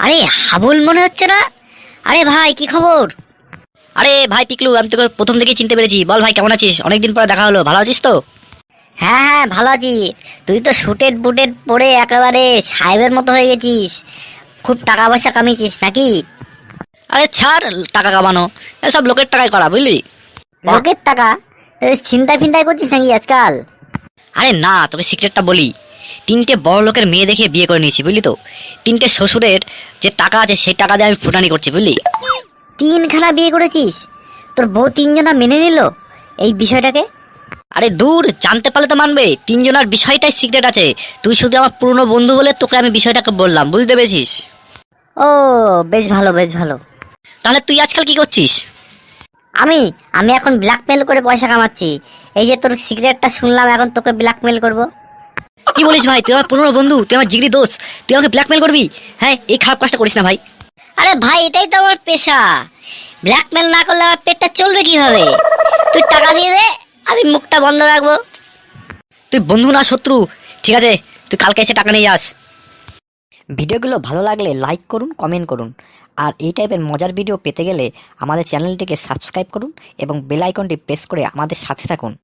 আরে হাবুল মনে হচ্ছে না? আরে ভাই কি খবর? আরে ভাই পিকলু, আমি তোকে প্রথম থেকেই চিনতে পেরেছি। বল ভাই, কেমন আছিস? অনেকদিন পরে দেখা হলো, ভালো আছিস তো? হ্যাঁ হ্যাঁ, ভালো আছি। তুই তো শুটেড বুটেড পরে একেবারে সাহেবের মতো হয়ে গেছিস। খুব টাকা পয়সা কামিয়েছিস নাকি? আরে ছাড় টাকা কামানো, এসব লোকের টাকায় করা, বুঝলি? লোকের টাকা? ছিনতাই ফিনতাই করছিস নাকি আজকাল? আরে না, তোকে সিক্রেটটা বলি। তিনটে বড় লোকের মেয়ে দেখে বিয়ে করে নিয়েছি, বুঝলি তো? তিনটে শ্বশুরের যে টাকা আছে সেই টাকা দিয়ে আমি ফুটানি করছি, বুঝলি? তিনখানা বিয়ে করেছিস? তোর বউ তিনজনা মেনে নিল এই বিষয়টাকে? আরে দূর, জানতে পারলে তো মানবে। তিনজনের বিষয়টাই সিক্রেট আছে। তুই শুধু আমার পুরনো বন্ধু বলে তোকে আমি বিষয়টাকে বললাম, বুঝতে পেরেছিস? ও, বেশ ভালো বেশ ভালো। তাহলে তুই আজকাল কি করছিস? আমি আমি এখন ব্ল্যাকমেল করে পয়সা কামাচ্ছি। এই যে তোর সিগারেটটা শুনলাম, এখন তোকে ব্ল্যাকমেল করব। কি বলিস ভাই? তুই আমার পুরনো বন্ধু, তুই আমার জিগরি দোস্ত, তুই আমাকে ব্ল্যাকমেল করবি? হ্যাঁ, এই খারাপ কাজটা করিস না ভাই। আরে ভাই, এটাই তো আমার পেশা। ব্ল্যাকমেল না করলে আমার পেটটা চলবে কিভাবে? তুই টাকা দিয়ে দে, আমি মুখটা বন্ধ রাখবো। তুই বন্ধু না শত্রু? ঠিক আছে, তুই কালকে এসে টাকা নিয়ে যাস। ভিডিওগুলো ভালো লাগলে লাইক করুন, কমেন্ট করুন। আর এই টাইপের মজার ভিডিও পেতে গেলে আমাদের চ্যানেলটিকে সাবস্ক্রাইব করুন এবং বেল আইকনটি প্রেস করে আমাদের সাথে থাকুন।